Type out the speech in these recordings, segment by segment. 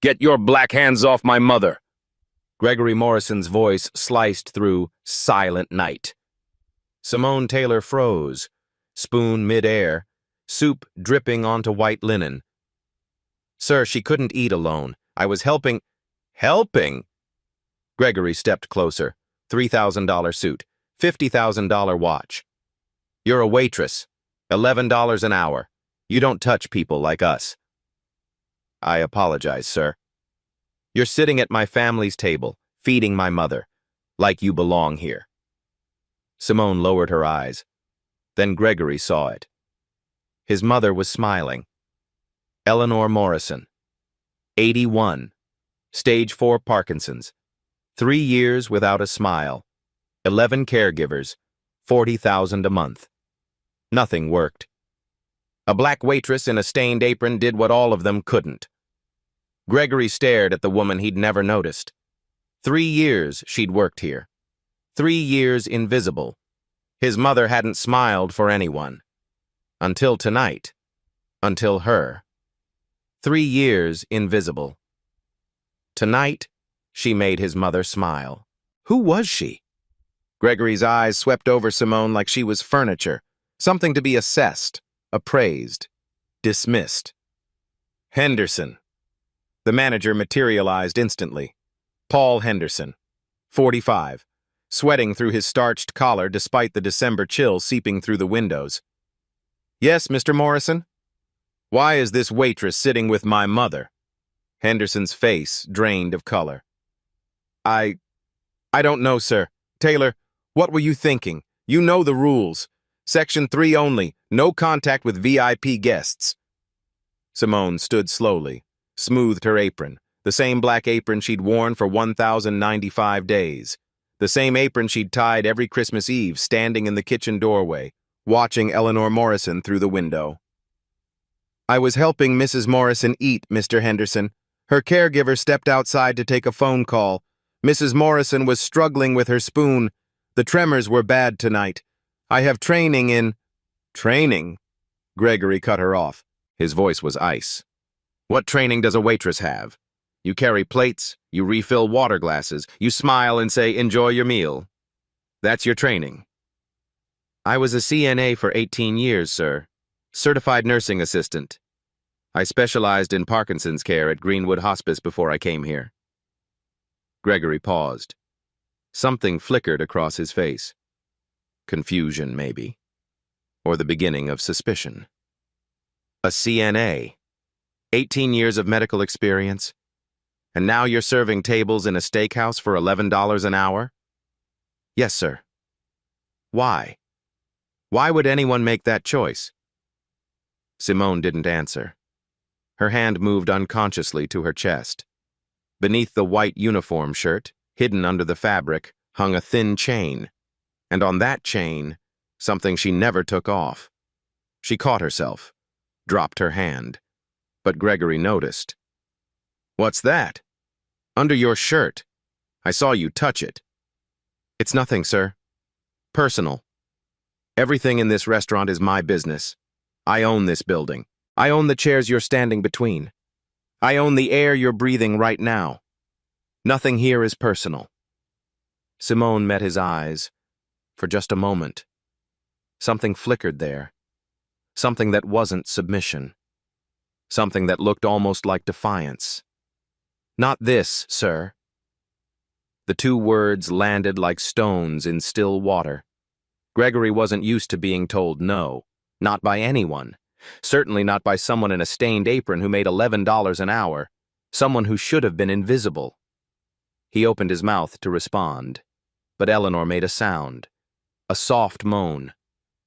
Get your black hands off my mother! Gregory Morrison's voice sliced through silent night. Simone Taylor froze, spoon mid-air, soup dripping onto white linen. Sir, she couldn't eat alone. I was helping. Helping? Gregory stepped closer. $3,000 suit, $50,000 watch. You're a waitress. $11 an hour. You don't touch people like us. I apologize, sir. You're sitting at my family's table, feeding my mother, like you belong here. Simone lowered her eyes. Then Gregory saw it. His mother was smiling. Eleanor Morrison, 81, stage 4 Parkinson's, 3 years without a smile, 11 caregivers, $40,000 a month. Nothing worked. A black waitress in a stained apron did what all of them couldn't. Gregory stared at the woman he'd never noticed. 3 years she'd worked here. 3 years invisible. His mother hadn't smiled for anyone. Until tonight. Until her. 3 years invisible. Tonight, she made his mother smile. Who was she? Gregory's eyes swept over Simone like she was furniture, something to be assessed, appraised, dismissed. Henderson. The manager materialized instantly. Paul Henderson, 45, sweating through his starched collar despite the December chill seeping through the windows. Yes, Mr. Morrison? Why is this waitress sitting with my mother? Henderson's face drained of color. I don't know, sir. Taylor, what were you thinking? You know the rules. Section 3 only, no contact with VIP guests. Simone stood slowly, smoothed her apron, the same black apron she'd worn for 1,095 days, the same apron she'd tied every Christmas Eve standing in the kitchen doorway, watching Eleanor Morrison through the window. I was helping Mrs. Morrison eat, Mr. Henderson. Her caregiver stepped outside to take a phone call. Mrs. Morrison was struggling with her spoon. The tremors were bad tonight. I have training in... Training? Gregory cut her off. His voice was ice. What training does a waitress have? You carry plates, you refill water glasses, you smile and say, enjoy your meal. That's your training. I was a CNA for 18 years, sir. Certified nursing assistant. I specialized in Parkinson's care at Greenwood Hospice before I came here. Gregory paused. Something flickered across his face. Confusion, maybe. Or the beginning of suspicion. A CNA. 18 years of medical experience. And now you're serving tables in a steakhouse for $11 an hour? Yes, sir. Why? Why would anyone make that choice? Simone didn't answer. Her hand moved unconsciously to her chest. Beneath the white uniform shirt, hidden under the fabric, hung a thin chain. And on that chain, something she never took off. She caught herself, dropped her hand. But Gregory noticed. What's that? Under your shirt. I saw you touch it. It's nothing, sir. Personal. Everything in this restaurant is my business. I own this building. I own the chairs you're standing between. I own the air you're breathing right now. Nothing here is personal. Simone met his eyes. For just a moment. Something flickered there. Something that wasn't submission. Something that looked almost like defiance. Not this, sir. The two words landed like stones in still water. Gregory wasn't used to being told no. Not by anyone. Certainly not by someone in a stained apron who made $11 an hour. Someone who should have been invisible. He opened his mouth to respond. But Eleanor made a sound. A soft moan.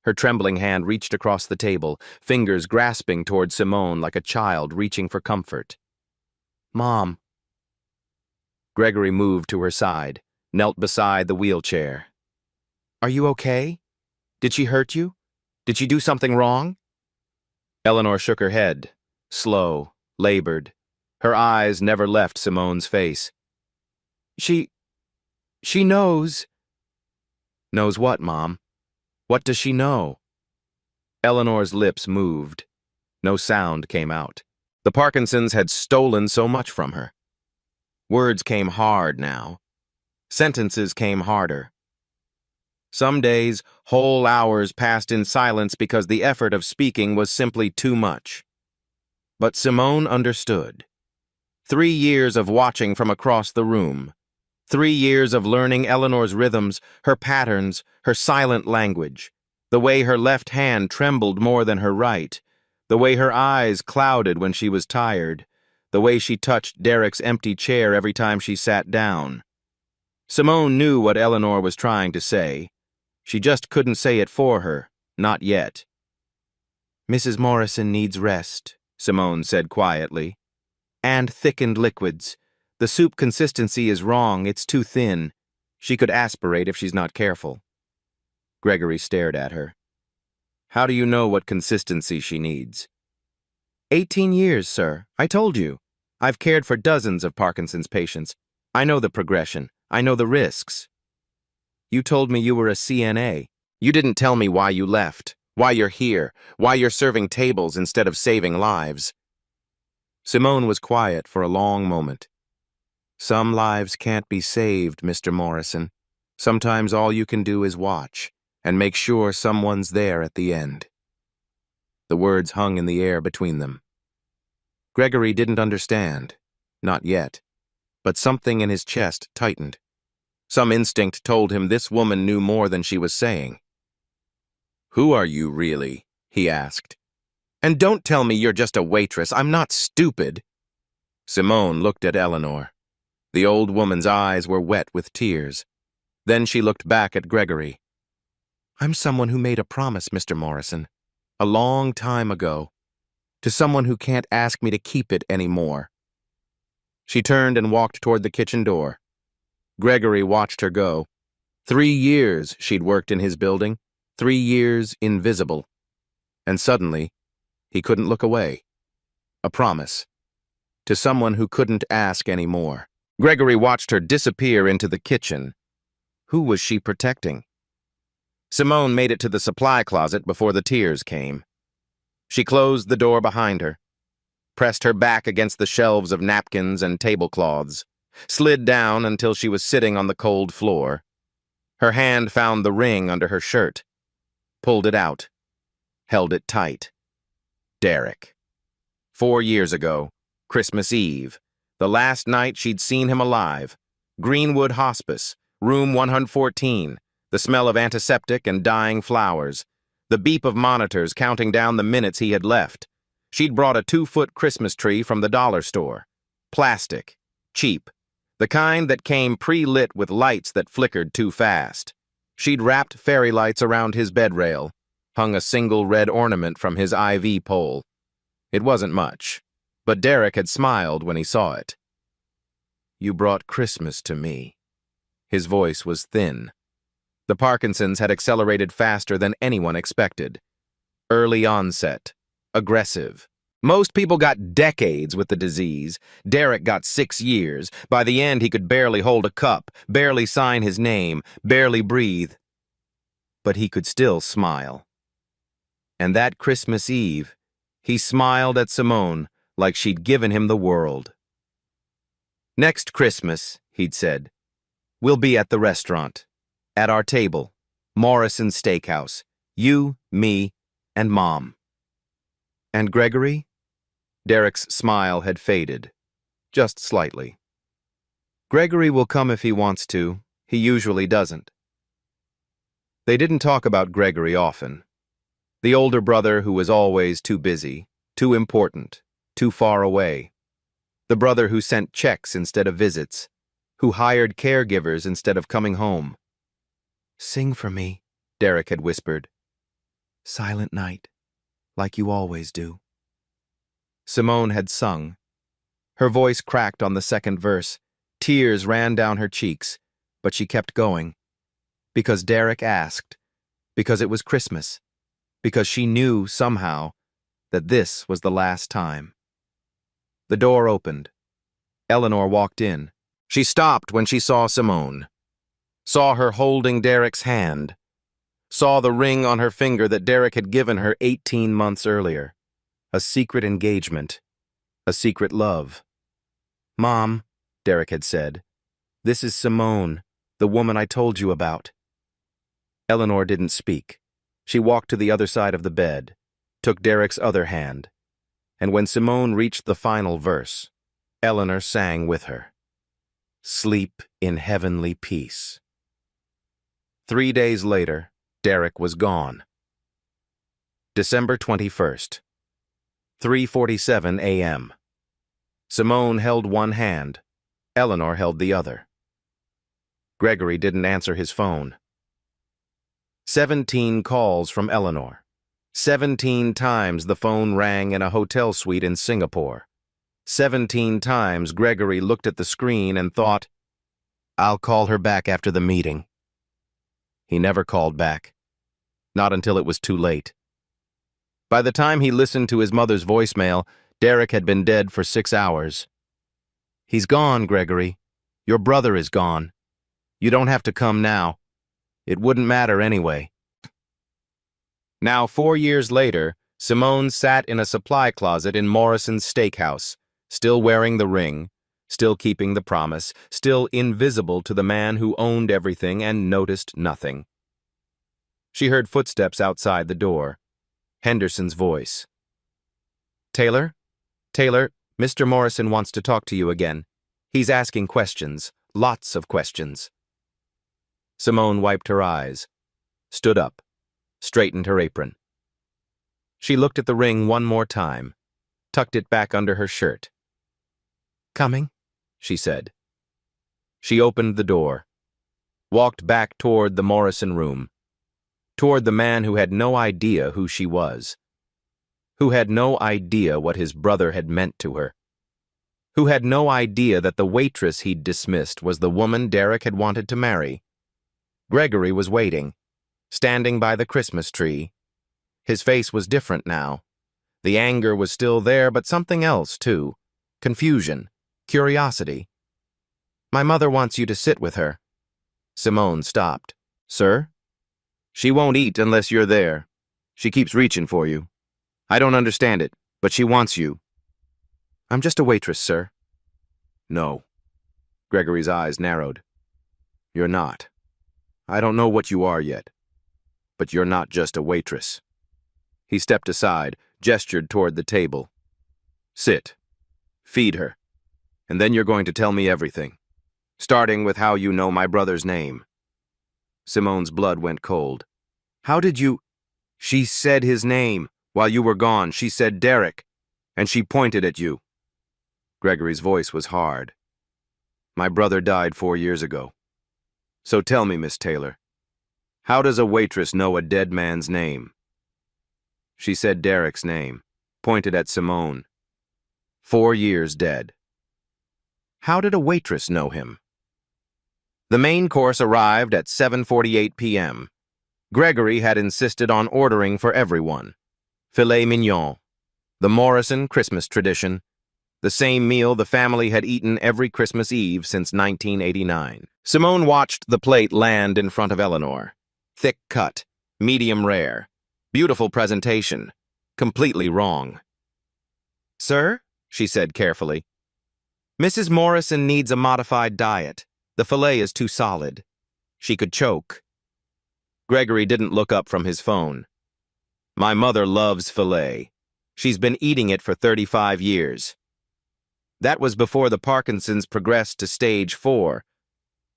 Her trembling hand reached across the table, fingers grasping toward Simone like a child reaching for comfort. Mom. Gregory moved to her side, knelt beside the wheelchair. Are you okay? Did she hurt you? Did she do something wrong? Eleanor shook her head, slow, labored. Her eyes never left Simone's face. She knows. Knows what, Mom? What does she know? Eleanor's lips moved. No sound came out. The Parkinsons had stolen so much from her. Words came hard now. Sentences came harder. Some days, whole hours passed in silence because the effort of speaking was simply too much. But Simone understood. 3 years of watching from across the room. 3 years of learning Eleanor's rhythms, her patterns, her silent language. The way her left hand trembled more than her right. The way her eyes clouded when she was tired. The way she touched Derek's empty chair every time she sat down. Simone knew what Eleanor was trying to say. She just couldn't say it for her, not yet. "Mrs. Morrison needs rest," Simone said quietly. "And thickened liquids. The soup consistency is wrong, it's too thin. She could aspirate if she's not careful." Gregory stared at her. "How do you know what consistency she needs?" 18 years, sir. I told you. I've cared for dozens of Parkinson's patients. I know the progression. I know the risks." "You told me you were a CNA. You didn't tell me why you left, why you're here, why you're serving tables instead of saving lives." Simone was quiet for a long moment. "Some lives can't be saved, Mr. Morrison. Sometimes all you can do is watch and make sure someone's there at the end." The words hung in the air between them. Gregory didn't understand, not yet, but something in his chest tightened. Some instinct told him this woman knew more than she was saying. "Who are you, really?" he asked. "And don't tell me you're just a waitress. I'm not stupid." Simone looked at Eleanor. The old woman's eyes were wet with tears. Then she looked back at Gregory. "I'm someone who made a promise, Mr. Morrison, a long time ago, to someone who can't ask me to keep it anymore." She turned and walked toward the kitchen door. Gregory watched her go. 3 years she'd worked in his building, 3 years invisible. And suddenly, he couldn't look away. A promise. To someone who couldn't ask anymore. Gregory watched her disappear into the kitchen. Who was she protecting? Simone made it to the supply closet before the tears came. She closed the door behind her, pressed her back against the shelves of napkins and tablecloths, slid down until she was sitting on the cold floor. Her hand found the ring under her shirt, pulled it out, held it tight. Derek. 4 years ago, Christmas Eve, the last night she'd seen him alive. Greenwood Hospice, room 114, the smell of antiseptic and dying flowers, the beep of monitors counting down the minutes he had left. She'd brought a 2-foot Christmas tree from the dollar store. Plastic. Cheap. The kind that came pre-lit with lights that flickered too fast. She'd wrapped fairy lights around his bed rail, hung a single red ornament from his IV pole. It wasn't much, but Derek had smiled when he saw it. "You brought Christmas to me." His voice was thin. The Parkinsons had accelerated faster than anyone expected. Early onset. Aggressive. Most people got decades with the disease. Derek got 6 years. By the end, he could barely hold a cup, barely sign his name, barely breathe. But he could still smile. And that Christmas Eve, he smiled at Simone like she'd given him the world. "Next Christmas," he'd said, "we'll be at the restaurant. At our table. Morrison's Steakhouse. You, me, and Mom." "And Gregory?" Derek's smile had faded, just slightly. "Gregory will come if he wants to. He usually doesn't." They didn't talk about Gregory often. The older brother who was always too busy, too important, too far away. The brother who sent checks instead of visits, who hired caregivers instead of coming home. "Sing for me," Derek had whispered. "Silent night, like you always do." Simone had sung. Her voice cracked on the second verse. Tears ran down her cheeks, but she kept going. Because Derek asked. Because it was Christmas. Because she knew, somehow, that this was the last time. The door opened. Eleanor walked in. She stopped when she saw Simone. Saw her holding Derek's hand. Saw the ring on her finger that Derek had given her 18 months earlier. A secret engagement. A secret love. "Mom," Derek had said, "this is Simone, the woman I told you about." Eleanor didn't speak. She walked to the other side of the bed, took Derek's other hand, and when Simone reached the final verse, Eleanor sang with her. "Sleep in heavenly peace." 3 days later, Derek was gone. December 21st, 3:47 a.m. Simone held one hand. Eleanor held the other. Gregory didn't answer his phone. 17 calls from Eleanor. 17 times the phone rang in a hotel suite in Singapore. 17 times Gregory looked at the screen and thought, "I'll call her back after the meeting." He never called back. Not until it was too late. By the time he listened to his mother's voicemail, Derek had been dead for 6 hours. "He's gone, Gregory. Your brother is gone. You don't have to come now. It wouldn't matter anyway." Now, 4 years later, Simone sat in a supply closet in Morrison's steakhouse, still wearing the ring, still keeping the promise, still invisible to the man who owned everything and noticed nothing. She heard footsteps outside the door. Henderson's voice. "Taylor? Taylor, Mr. Morrison wants to talk to you again. He's asking questions, lots of questions." Simone wiped her eyes, stood up, straightened her apron. She looked at the ring one more time, tucked it back under her shirt. "Coming?" she said. She opened the door, walked back toward the Morrison room, toward the man who had no idea who she was, who had no idea what his brother had meant to her, who had no idea that the waitress he'd dismissed was the woman Derek had wanted to marry. Gregory was waiting, standing by the Christmas tree. His face was different now. The anger was still there, but something else, too. Confusion, curiosity. "My mother wants you to sit with her." Simone stopped. "Sir?" "She won't eat unless you're there. She keeps reaching for you. I don't understand it, but she wants you." "I'm just a waitress, sir." "No." Gregory's eyes narrowed. "You're not. I don't know what you are yet, but you're not just a waitress." He stepped aside, gestured toward the table. "Sit. Feed her. And then you're going to tell me everything, starting with how you know my brother's name." Simone's blood went cold. "How did you—" "She said his name. While you were gone, she said Derek, and she pointed at you." Gregory's voice was hard. "My brother died 4 years ago. So tell me, Miss Taylor, how does a waitress know a dead man's name?" She said Derek's name, pointed at Simone. 4 years dead. How did a waitress know him? The main course arrived at 7:48 p.m. Gregory had insisted on ordering for everyone. Filet mignon, the Morrison Christmas tradition, the same meal the family had eaten every Christmas Eve since 1989. Simone watched the plate land in front of Eleanor. Thick cut, medium rare, beautiful presentation, completely wrong. "Sir," she said carefully, "Mrs. Morrison needs a modified diet. The filet is too solid. She could choke." Gregory didn't look up from his phone. "My mother loves filet. She's been eating it for 35 years. That was before the Parkinson's progressed to stage 4.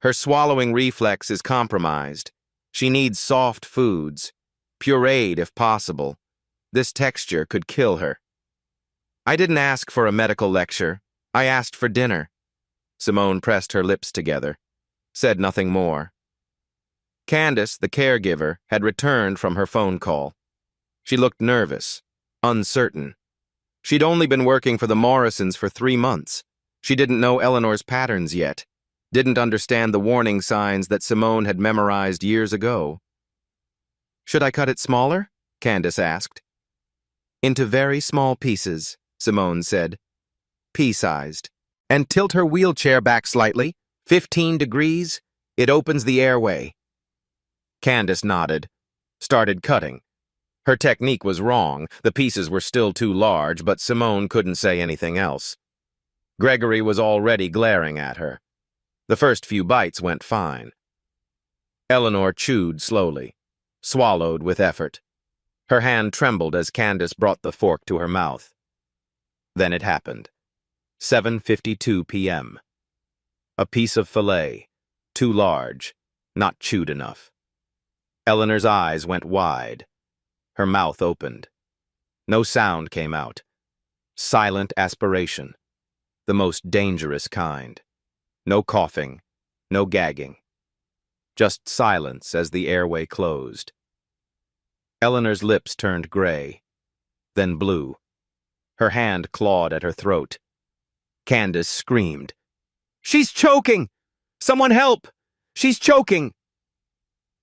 Her swallowing reflex is compromised. She needs soft foods, pureed if possible. This texture could kill her." "I didn't ask for a medical lecture. I asked for dinner." Simone pressed her lips together, said nothing more. Candace, the caregiver, had returned from her phone call. She looked nervous, uncertain. She'd only been working for the Morrisons for 3 months. She didn't know Eleanor's patterns yet, didn't understand the warning signs that Simone had memorized years ago. "Should I cut it smaller?" Candace asked. "Into very small pieces," Simone said. "Pea-sized. And tilt her wheelchair back slightly, 15 degrees. It opens the airway." Candace nodded, started cutting. Her technique was wrong, the pieces were still too large, but Simone couldn't say anything else. Gregory was already glaring at her. The first few bites went fine. Eleanor chewed slowly, swallowed with effort. Her hand trembled as Candace brought the fork to her mouth. Then it happened. 7:52 p.m. A piece of filet, too large, not chewed enough. Eleanor's eyes went wide. Her mouth opened. No sound came out. Silent aspiration. The most dangerous kind. No coughing, no gagging. Just silence as the airway closed. Eleanor's lips turned gray, then blue. Her hand clawed at her throat. Candace screamed. "She's choking! Someone help! She's choking!"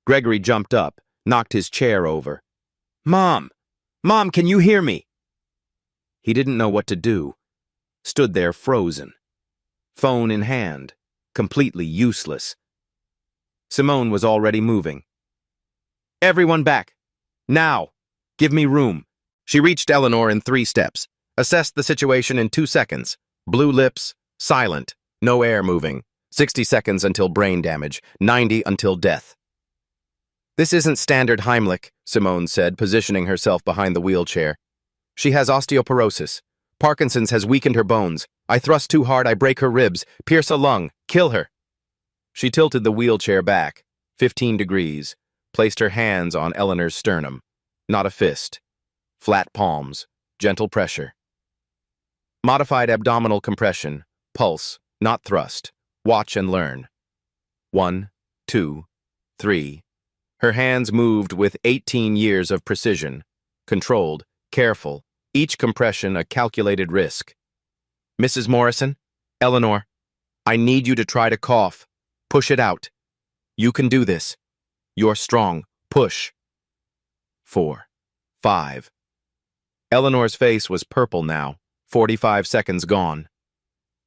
Gregory jumped up, knocked his chair over. "Mom! Mom, can you hear me?" He didn't know what to do. Stood there frozen. Phone in hand, completely useless. Simone was already moving. "Everyone back! Now! Give me room!" She reached Eleanor in 3 steps, assessed the situation in 2 seconds. Blue lips, silent, no air moving. 60 seconds until brain damage, 90 until death. "This isn't standard Heimlich," Simone said, positioning herself behind the wheelchair. "She has osteoporosis. Parkinson's has weakened her bones. I thrust too hard, I break her ribs, pierce a lung, kill her." She tilted the wheelchair back, 15 degrees, placed her hands on Eleanor's sternum. Not a fist. Flat palms, gentle pressure. Modified abdominal compression, pulse, not thrust. Watch and learn. 1, 2, 3. Her hands moved with 18 years of precision. Controlled, careful, each compression a calculated risk. "Mrs. Morrison, Eleanor, I need you to try to cough. Push it out. You can do this. You're strong. Push." 4, 5. Eleanor's face was purple now, 45 seconds gone.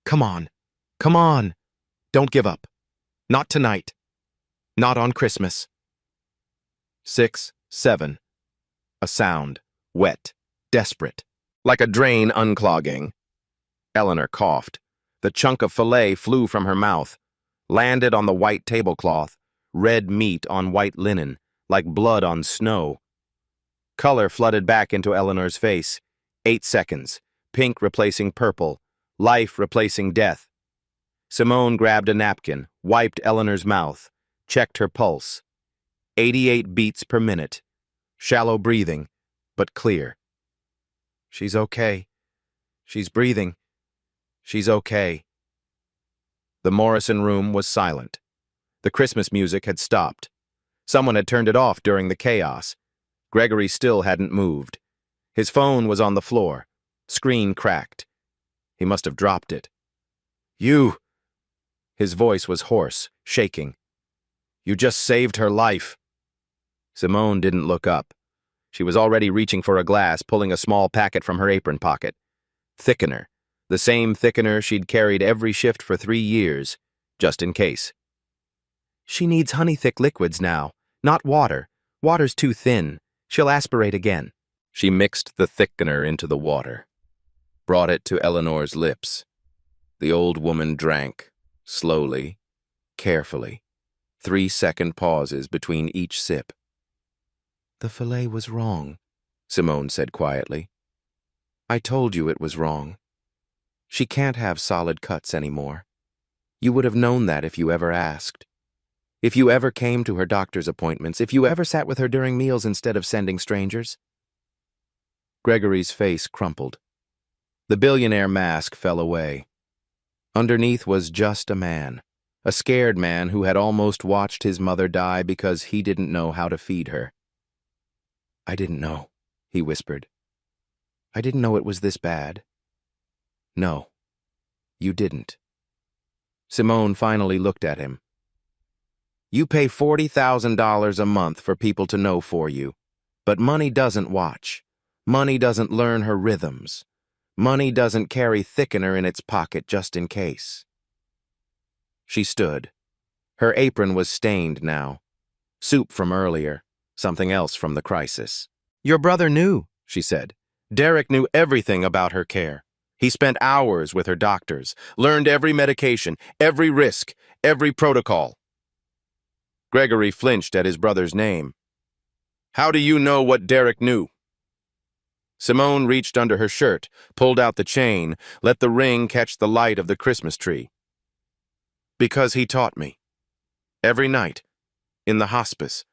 "Come on. Come on. Don't give up. Not tonight. Not on Christmas." 6, 7. A sound, wet, desperate, like a drain unclogging. Eleanor coughed. The chunk of filet flew from her mouth, landed on the white tablecloth, red meat on white linen, like blood on snow. Color flooded back into Eleanor's face. 8 seconds, pink replacing purple, life replacing death. Simone grabbed a napkin, wiped Eleanor's mouth, checked her pulse. 88 beats per minute. Shallow breathing, but clear. "She's okay. She's breathing. She's okay." The Morrison room was silent. The Christmas music had stopped. Someone had turned it off during the chaos. Gregory still hadn't moved. His phone was on the floor. Screen cracked. He must have dropped it. "You!" His voice was hoarse, shaking. "You just saved her life." Simone didn't look up. She was already reaching for a glass, pulling a small packet from her apron pocket. Thickener. The same thickener she'd carried every shift for 3 years, just in case. "She needs honey-thick liquids now, not water. Water's too thin. She'll aspirate again." She mixed the thickener into the water, brought it to Eleanor's lips. The old woman drank, slowly, carefully, 3-second pauses between each sip. "The filet was wrong," Simone said quietly. "I told you it was wrong. She can't have solid cuts anymore. You would have known that if you ever asked. If you ever came to her doctor's appointments, if you ever sat with her during meals instead of sending strangers." Gregory's face crumpled. The billionaire mask fell away. Underneath was just a man, a scared man who had almost watched his mother die because he didn't know how to feed her. "I didn't know," he whispered. "I didn't know it was this bad." "No, you didn't." Simone finally looked at him. "You pay $40,000 a month for people to know for you, but money doesn't watch. Money doesn't learn her rhythms. Money doesn't carry thickener in its pocket just in case." She stood. Her apron was stained now. Soup from earlier, something else from the crisis. Your brother knew, she said. Derek knew everything about her care. He spent hours with her doctors, learned every medication, every risk, every protocol. Gregory flinched at his brother's name. How do you know what Derek knew? Simone reached under her shirt, pulled out the chain, let the ring catch the light of the Christmas tree. Because he taught me. Every night, in the hospice.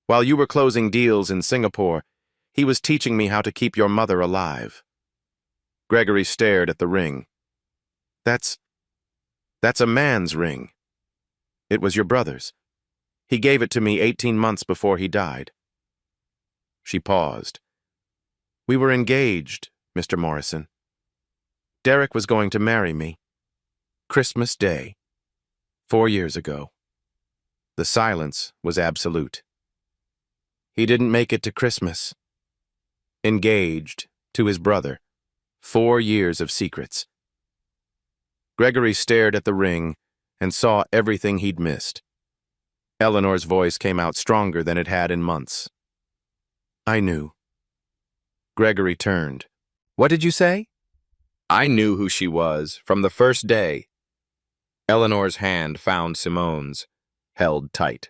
While you were closing deals in Singapore, he was teaching me how to keep your mother alive. Gregory stared at the ring. That's a man's ring. It was your brother's. He gave it to me 18 months before he died. She paused. We were engaged, Mr. Morrison. Derek was going to marry me. Christmas Day, 4 years ago. The silence was absolute. He didn't make it to Christmas. Engaged to his brother. 4 years of secrets. Gregory stared at the ring and saw everything he'd missed. Eleanor's voice came out stronger than it had in months. I knew. Gregory turned. What did you say? I knew who she was from the first day. Eleanor's hand found Simone's, held tight.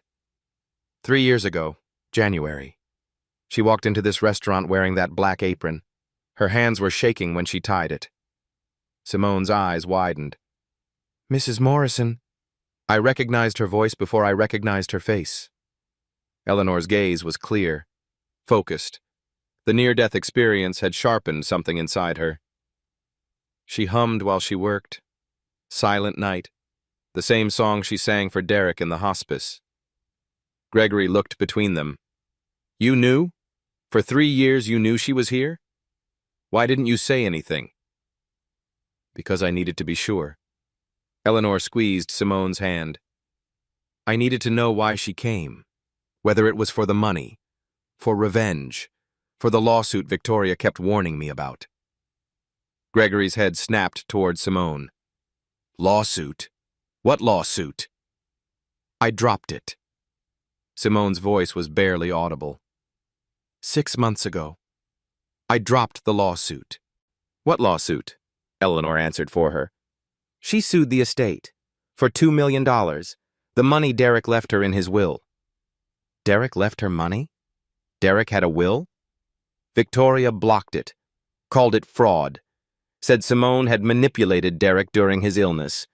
3 years ago, January. She walked into this restaurant wearing that black apron. Her hands were shaking when she tied it. Simone's eyes widened. Mrs. Morrison. I recognized her voice before I recognized her face. Eleanor's gaze was clear, focused. The near-death experience had sharpened something inside her. She hummed while she worked. Silent Night. The same song she sang for Derek in the hospice. Gregory looked between them. You knew? For 3 years you knew she was here? Why didn't you say anything? Because I needed to be sure. Eleanor squeezed Simone's hand. I needed to know why she came. Whether it was for the money, for revenge, for the lawsuit Victoria kept warning me about. Gregory's head snapped toward Simone. Lawsuit? What lawsuit? I dropped it. Simone's voice was barely audible. 6 months ago. I dropped the lawsuit. What lawsuit? Eleanor answered for her. She sued the estate for $2 million, the money Derek left her in his will. Derek left her money? Derek had a will? Victoria blocked it, called it fraud, said Simone had manipulated Derek during his illness,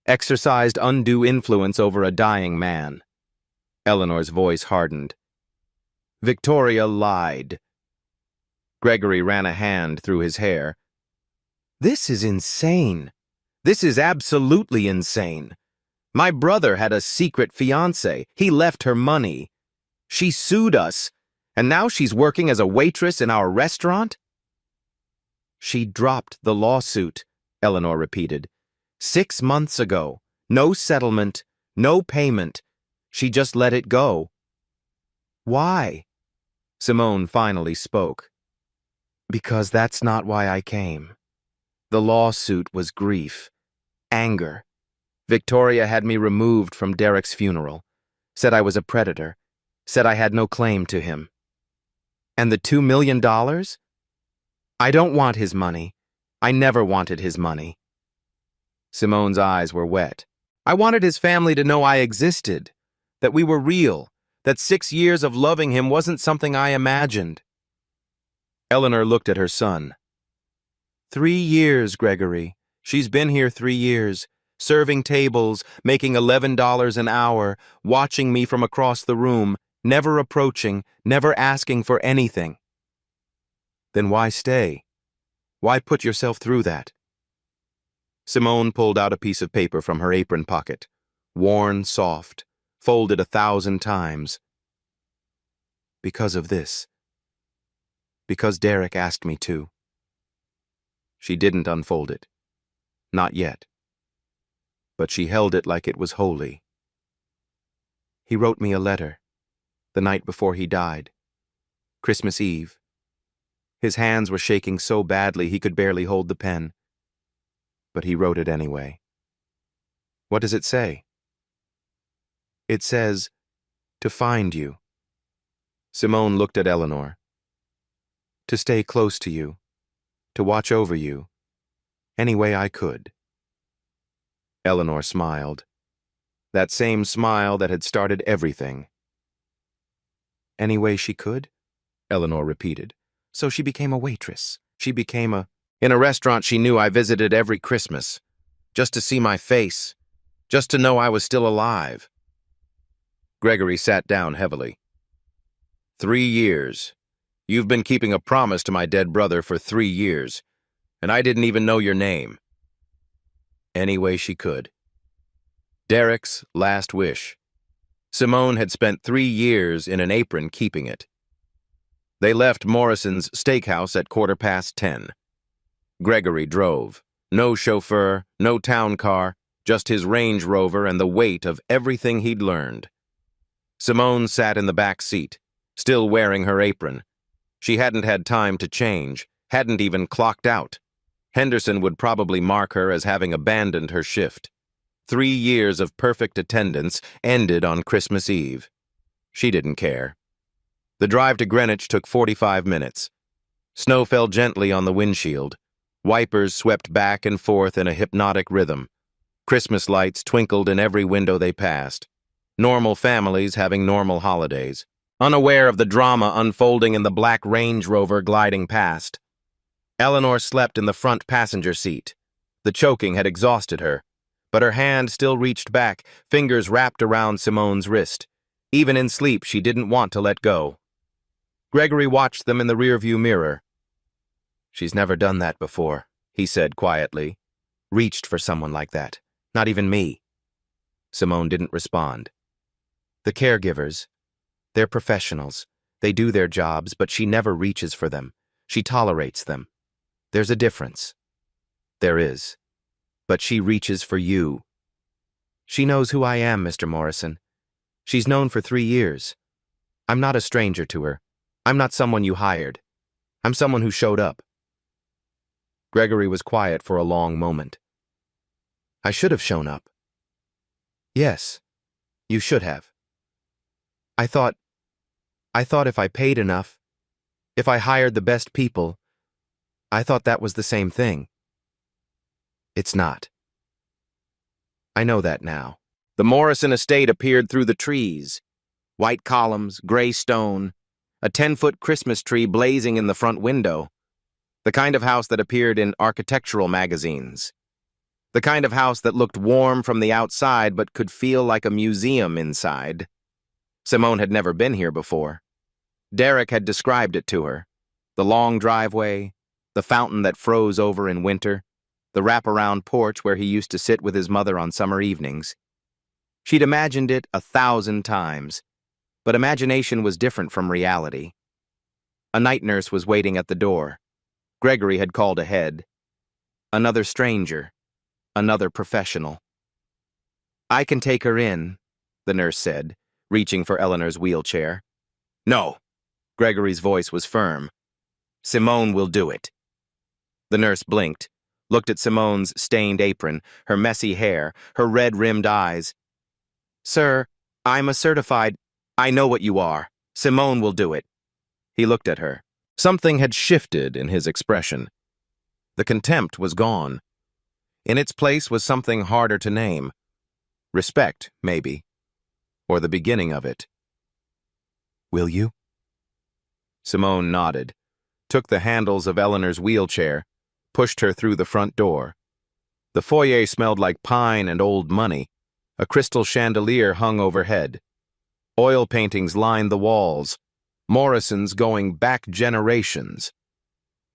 exercised undue influence over a dying man. Eleanor's voice hardened. Victoria lied. Gregory ran a hand through his hair. This is insane. This is absolutely insane. My brother had a secret fiancé. He left her money. She sued us, and now she's working as a waitress in our restaurant? She dropped the lawsuit, Eleanor repeated. 6 months ago. No settlement, no payment. She just let it go. Why? Simone finally spoke. Because that's not why I came. The lawsuit was grief, anger. Victoria had me removed from Derek's funeral, said I was a predator, said I had no claim to him. And the $2 million? I don't want his money. I never wanted his money. Simone's eyes were wet. I wanted his family to know I existed, that we were real, that 6 years of loving him wasn't something I imagined. Eleanor looked at her son. 3 years, Gregory. She's been here 3 years, serving tables, making $11 an hour, watching me from across the room, never approaching, never asking for anything. Then why stay? Why put yourself through that? Simone pulled out a piece of paper from her apron pocket, worn, soft, folded 1,000 times. Because of this. Because Derek asked me to. She didn't unfold it. Not yet. But she held it like it was holy. He wrote me a letter, the night before he died. Christmas Eve. His hands were shaking so badly he could barely hold the pen. But he wrote it anyway. What does it say? It says, to find you. Simone looked at Eleanor. to stay close to you, to watch over you, any way I could. Eleanor smiled. That same smile that had started everything. Any way she could? Eleanor repeated. So she became a waitress. She became in a restaurant she knew I visited every Christmas, just to see my face, just to know I was still alive. Gregory sat down heavily. 3 years. You've been keeping a promise to my dead brother for 3 years, and I didn't even know your name. Any way she could. Derek's last wish. Simone had spent 3 years in an apron keeping it. They left Morrison's steakhouse at 10:15. Gregory drove. No chauffeur, no town car, just his Range Rover and the weight of everything he'd learned. Simone sat in the back seat, still wearing her apron. She hadn't had time to change, hadn't even clocked out. Henderson would probably mark her as having abandoned her shift. 3 years of perfect attendance ended on Christmas Eve. She didn't care. The drive to Greenwich took 45 minutes. Snow fell gently on the windshield. Wipers swept back and forth in a hypnotic rhythm. Christmas lights twinkled in every window they passed. Normal families having normal holidays, unaware of the drama unfolding in the black Range Rover gliding past. Eleanor slept in the front passenger seat. The choking had exhausted her, but her hand still reached back, fingers wrapped around Simone's wrist. Even in sleep, she didn't want to let go. Gregory watched them in the rearview mirror. She's never done that before, he said quietly. Reached for someone like that. Not even me. Simone didn't respond. The caregivers, they're professionals. They do their jobs, but she never reaches for them. She tolerates them. There's a difference. There is. But she reaches for you. She knows who I am, Mr. Morrison. She's known for 3 years. I'm not a stranger to her. I'm not someone you hired. I'm someone who showed up. Gregory was quiet for a long moment. I should have shown up. Yes, you should have. I thought if I paid enough, if I hired the best people, I thought that was the same thing. It's not. I know that now. The Morrison estate appeared through the trees. White columns, gray stone, a 10-foot Christmas tree blazing in the front window. The kind of house that appeared in architectural magazines. The kind of house that looked warm from the outside but could feel like a museum inside. Simone had never been here before. Derek had described it to her. The long driveway, the fountain that froze over in winter, the wraparound porch where he used to sit with his mother on summer evenings. She'd imagined it 1,000 times, but imagination was different from reality. A night nurse was waiting at the door. Gregory had called ahead. Another stranger, another professional. I can take her in, the nurse said, reaching for Eleanor's wheelchair. No, Gregory's voice was firm. Simone will do it. The nurse blinked, looked at Simone's stained apron, her messy hair, her red-rimmed eyes. Sir, I'm a certified... I know what you are. Simone will do it. He looked at her. Something had shifted in his expression. The contempt was gone. In its place was something harder to name. Respect, maybe. Or the beginning of it. Will you? Simone nodded, took the handles of Eleanor's wheelchair, pushed her through the front door. The foyer smelled like pine and old money. A crystal chandelier hung overhead. Oil paintings lined the walls. Morrisons going back generations.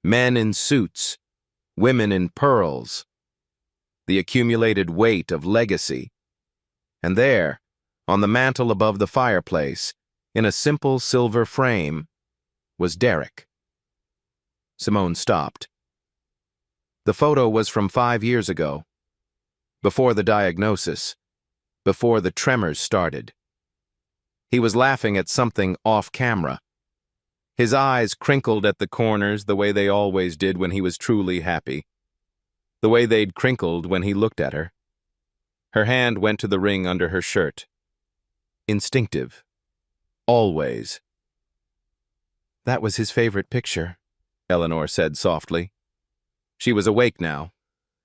Men in suits, women in pearls. The accumulated weight of legacy. And there, on the mantel above the fireplace, in a simple silver frame, was Derek. Simone stopped. The photo was from 5 years ago, before the diagnosis, before the tremors started. He was laughing at something off camera. His eyes crinkled at the corners the way they always did when he was truly happy. The way they'd crinkled when he looked at her. Her hand went to the ring under her shirt. Instinctive. Always. That was his favorite picture, Eleanor said softly. She was awake now.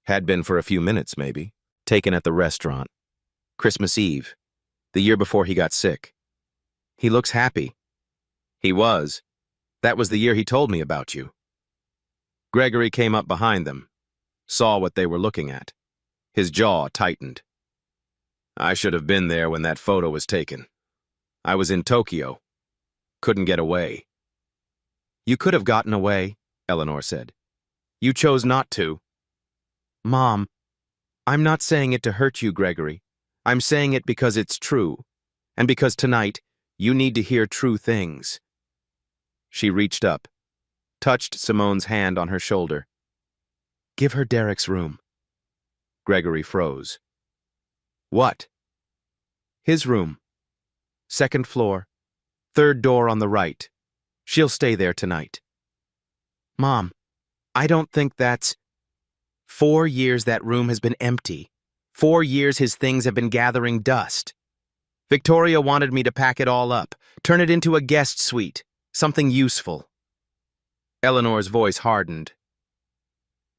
Had been for a few minutes, maybe. Taken at the restaurant. Christmas Eve. The year before he got sick. He looks happy. He was. That was the year he told me about you. Gregory came up behind them. Saw what they were looking at. His jaw tightened. I should have been there when that photo was taken. I was in Tokyo. Couldn't get away. You could have gotten away, Eleanor said. You chose not to. Mom, I'm not saying it to hurt you, Gregory. I'm saying it because it's true, and because tonight you need to hear true things. She reached up, touched Simone's hand on her shoulder. Give her Derek's room. Gregory froze. What? His room. Second floor. Third door on the right. She'll stay there tonight. Mom, I don't think that's... 4 years that room has been empty. 4 years his things have been gathering dust. Victoria wanted me to pack it all up, turn it into a guest suite, something useful. Eleanor's voice hardened.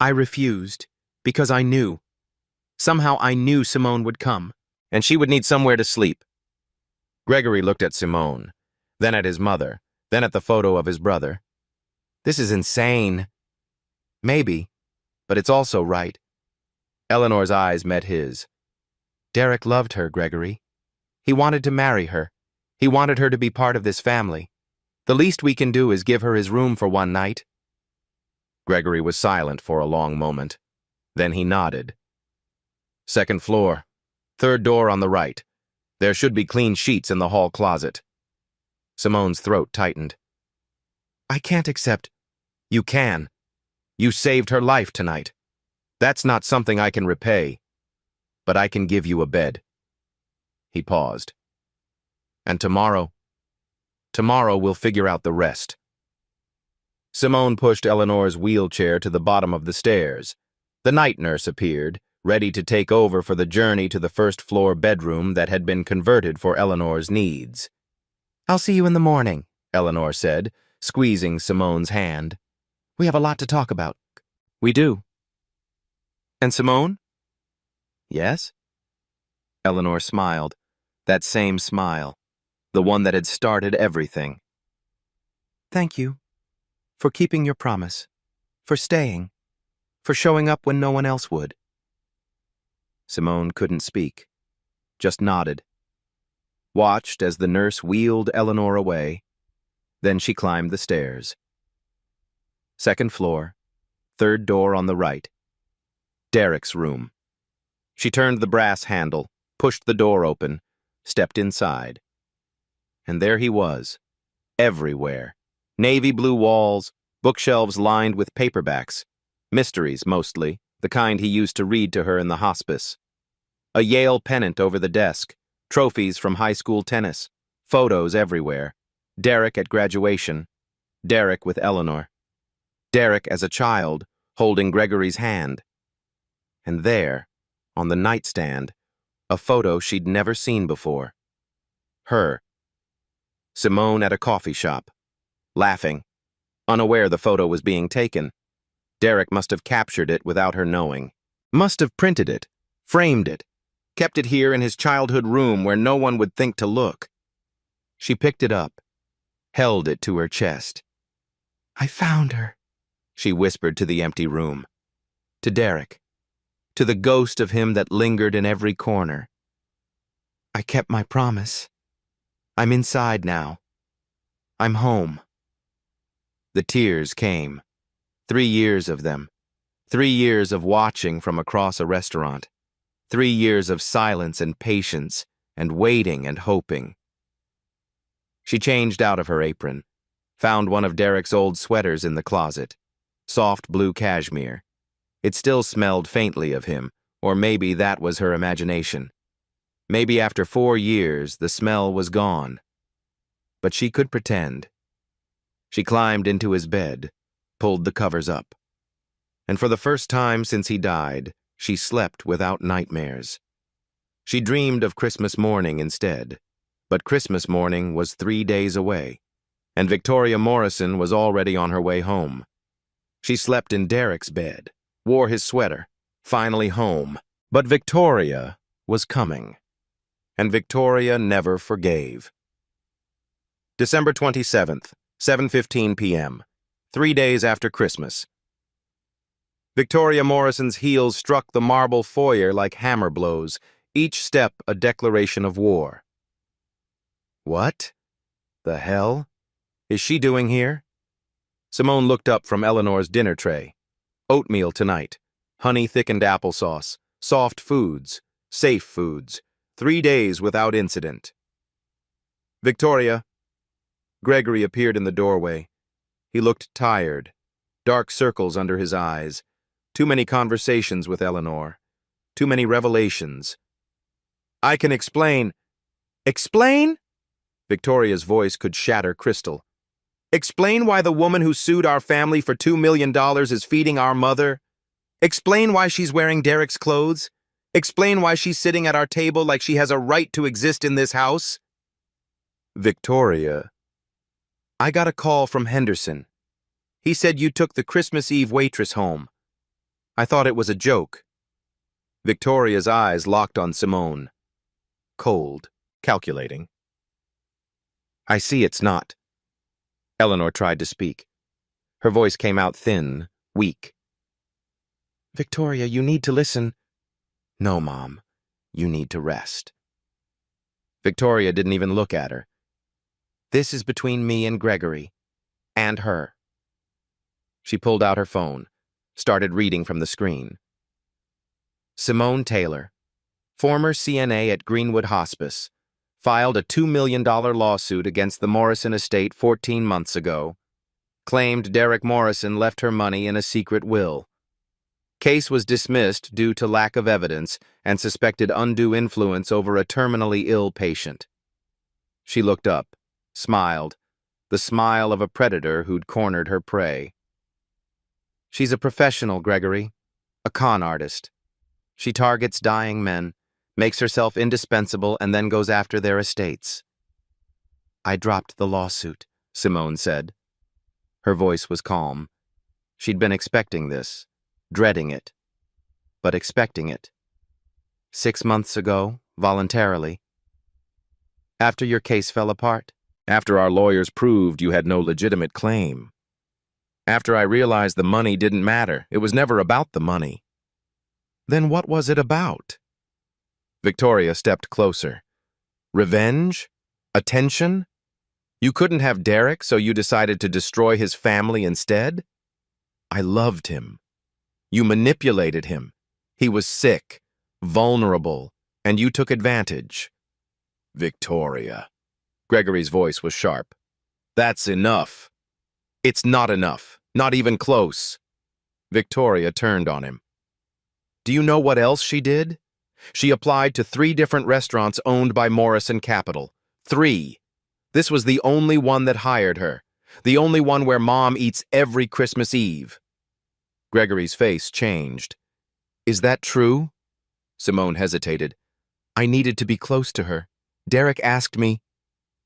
I refused, because I knew. Somehow I knew Simone would come, and she would need somewhere to sleep. Gregory looked at Simone, then at his mother, then at the photo of his brother. This is insane. Maybe, but it's also right. Eleanor's eyes met his. Derek loved her, Gregory. He wanted to marry her. He wanted her to be part of this family. The least we can do is give her his room for one night. Gregory was silent for a long moment. Then he nodded. Second floor. Third door on the right. There should be clean sheets in the hall closet. Simone's throat tightened. I can't accept. You can. You saved her life tonight. That's not something I can repay. But I can give you a bed. He paused. And tomorrow we'll figure out the rest. Simone pushed Eleanor's wheelchair to the bottom of the stairs. The night nurse appeared, ready to take over for the journey to the first-floor bedroom that had been converted for Eleanor's needs. I'll see you in the morning, Eleanor said, squeezing Simone's hand. We have a lot to talk about. We do. And Simone? Yes? Eleanor smiled. That same smile. The one that had started everything. Thank you. For keeping your promise. For staying. For showing up when no one else would. Simone couldn't speak. Just nodded. Watched as the nurse wheeled Eleanor away. Then she climbed the stairs. Second floor. Third door on the right. Derek's room. She turned the brass handle, pushed the door open, stepped inside. And there he was. Everywhere. Navy blue walls, bookshelves lined with paperbacks. Mysteries, mostly, the kind he used to read to her in the hospice. A Yale pennant over the desk, trophies from high school tennis, photos everywhere. Derek at graduation. Derek with Eleanor. Derek as a child, holding Gregory's hand. And there, on the nightstand, a photo she'd never seen before. Her. Simone at a coffee shop, laughing, unaware the photo was being taken. Derek must have captured it without her knowing. Must have printed it, framed it, kept it here in his childhood room where no one would think to look. She picked it up, held it to her chest. I found her, she whispered to the empty room. To Derek. To the ghost of him that lingered in every corner. I kept my promise. I'm inside now. I'm home. The tears came. 3 years of them. 3 years of watching from across a restaurant. 3 years of silence and patience, and waiting and hoping. She changed out of her apron, found one of Derek's old sweaters in the closet. Soft blue cashmere. It still smelled faintly of him, or maybe that was her imagination. Maybe after 4 years, the smell was gone. But she could pretend. She climbed into his bed, pulled the covers up. And for the first time since he died, she slept without nightmares. She dreamed of Christmas morning instead, but Christmas morning was 3 days away, and Victoria Morrison was already on her way home. She slept in Derek's bed, wore his sweater, finally home. But Victoria was coming. And Victoria never forgave. December 27th, 7:15 p.m., 3 days after Christmas. Victoria Morrison's heels struck the marble foyer like hammer blows, each step a declaration of war. What the hell is she doing here? Simone looked up from Eleanor's dinner tray. Oatmeal tonight, honey-thickened applesauce, soft foods, safe foods, 3 days without incident. Victoria. Gregory appeared in the doorway. He looked tired, dark circles under his eyes. Too many conversations with Eleanor. Too many revelations. I can explain. Explain? Victoria's voice could shatter crystal. Explain why the woman who sued our family for $2 million is feeding our mother. Explain why she's wearing Derek's clothes. Explain why she's sitting at our table like she has a right to exist in this house. Victoria. I got a call from Henderson. He said you took the Christmas Eve waitress home. I thought it was a joke. Victoria's eyes locked on Simone. Cold, calculating. I see it's not. Eleanor tried to speak. Her voice came out thin, weak. Victoria, you need to listen. No, Mom. You need to rest. Victoria didn't even look at her. This is between me and Gregory. And her. She pulled out her phone, started reading from the screen. Simone Taylor, former CNA at Greenwood Hospice, filed a $2 million lawsuit against the Morrison estate 14 months ago. Claimed Derek Morrison left her money in a secret will. Case was dismissed due to lack of evidence and suspected undue influence over a terminally ill patient. She looked up, smiled, the smile of a predator who'd cornered her prey. She's a professional, Gregory, a con artist. She targets dying men, makes herself indispensable, and then goes after their estates. I dropped the lawsuit, Simone said. Her voice was calm. She'd been expecting this, dreading it, but expecting it. 6 months ago, voluntarily. After your case fell apart? After our lawyers proved you had no legitimate claim. After I realized the money didn't matter, it was never about the money. Then what was it about? Victoria stepped closer. Revenge? Attention? You couldn't have Derek, so you decided to destroy his family instead? I loved him. You manipulated him. He was sick, vulnerable, and you took advantage. Victoria. Gregory's voice was sharp. That's enough. It's not enough. Not even close. Victoria turned on him. Do you know what else she did? She applied to 3 different restaurants owned by Morrison Capital. 3. This was the only one that hired her. The only one where Mom eats every Christmas Eve. Gregory's face changed. Is that true? Simone hesitated. I needed to be close to her. Derek asked me.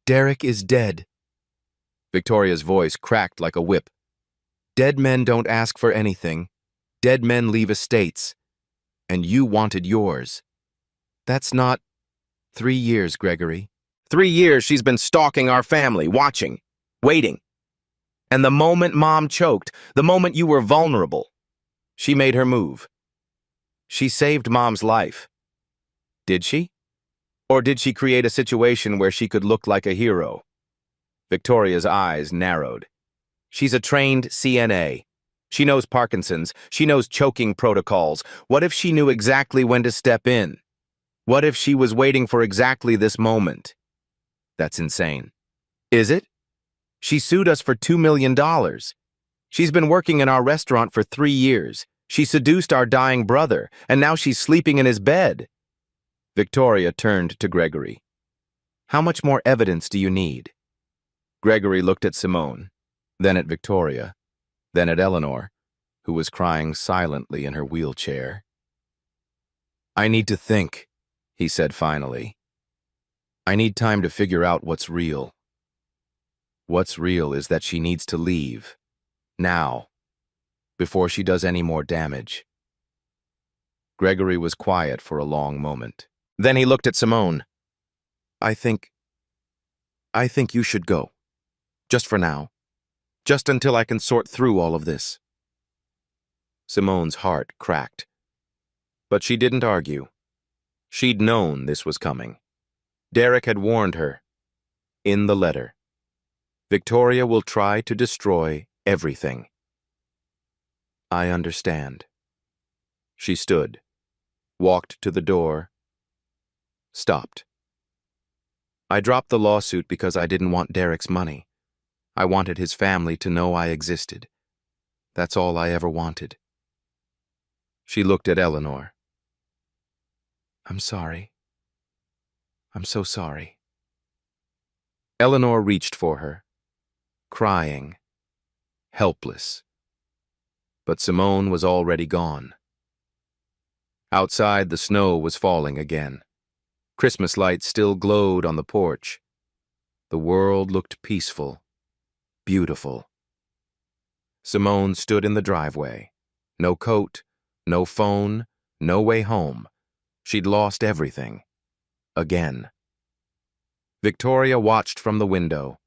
Derek is dead. Victoria's voice cracked like a whip. Dead men don't ask for anything. Dead men leave estates. And you wanted yours. That's not 3 years, Gregory. 3 years she's been stalking our family, watching, waiting. And the moment Mom choked, the moment you were vulnerable, she made her move. She saved Mom's life. Did she? Or did she create a situation where she could look like a hero? Victoria's eyes narrowed. She's a trained CNA. She knows Parkinson's. She knows choking protocols. What if she knew exactly when to step in? What if she was waiting for exactly this moment? That's insane. Is it? She sued us for $2 million. She's been working in our restaurant for 3 years. She seduced our dying brother, and now she's sleeping in his bed. Victoria turned to Gregory. How much more evidence do you need? Gregory looked at Simone, then at Victoria, then at Eleanor, who was crying silently in her wheelchair. I need to think, he said finally. I need time to figure out what's real. What's real is that she needs to leave. Now. before she does any more damage. Gregory was quiet for a long moment. Then he looked at Simone. I think you should go. Just for now. Just until I can sort through all of this. Simone's heart cracked. But she didn't argue. She'd known this was coming. Derek had warned her. In the letter. Victoria will try to destroy everything. I understand. She stood, walked to the door, stopped. I dropped the lawsuit because I didn't want Derek's money. I wanted his family to know I existed. That's all I ever wanted. She looked at Eleanor. I'm sorry. I'm so sorry. Eleanor reached for her, crying, helpless. But Simone was already gone. Outside, the snow was falling again. Christmas lights still glowed on the porch. The world looked peaceful, beautiful. Simone stood in the driveway. No coat, no phone, no way home. She'd lost everything. Again. Victoria watched from the window,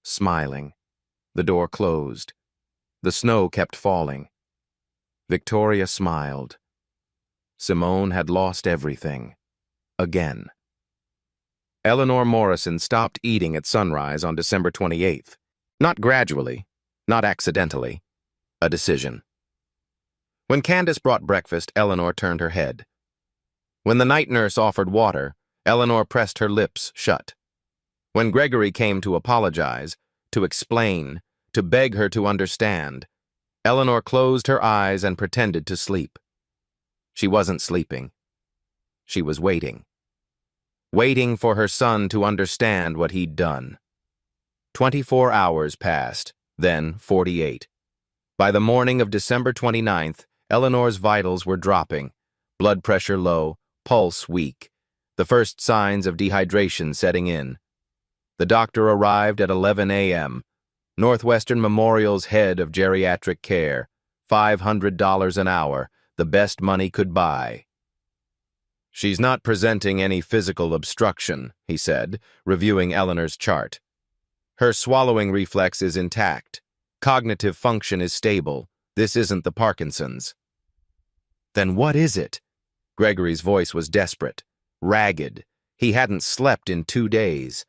smiling. The door closed. The snow kept falling. Victoria smiled. Simone had lost everything. Again. Eleanor Morrison stopped eating at sunrise on December 28th. Not gradually, not accidentally. A decision. When Candace brought breakfast, Eleanor turned her head. When the night nurse offered water, Eleanor pressed her lips shut. When Gregory came to apologize, to explain, to beg her to understand, Eleanor closed her eyes and pretended to sleep. She wasn't sleeping. She was waiting. Waiting for her son to understand what he'd done. 24 hours passed, then 48. By the morning of December 29th, Eleanor's vitals were dropping, blood pressure low, pulse weak, the first signs of dehydration setting in. The doctor arrived at 11 a.m., Northwestern Memorial's head of geriatric care, $500 an hour, the best money could buy. She's not presenting any physical obstruction, he said, reviewing Eleanor's chart. Her swallowing reflex is intact. Cognitive function is stable. This isn't the Parkinson's. Then what is it? Gregory's voice was desperate, ragged. He hadn't slept in 2 days.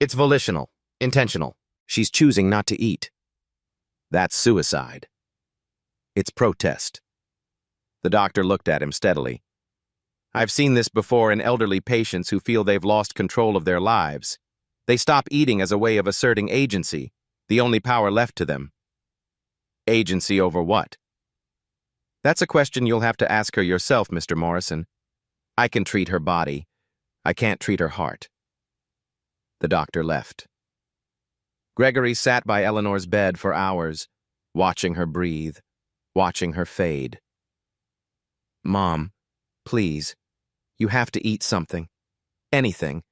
It's volitional, intentional. She's choosing not to eat. That's suicide. It's protest. The doctor looked at him steadily. I've seen this before in elderly patients who feel they've lost control of their lives. They stop eating as a way of asserting agency, the only power left to them. Agency over what? That's a question you'll have to ask her yourself, Mr. Morrison. I can treat her body. I can't treat her heart. The doctor left. Gregory sat by Eleanor's bed for hours, watching her breathe, watching her fade. Mom, please, you have to eat something. Anything.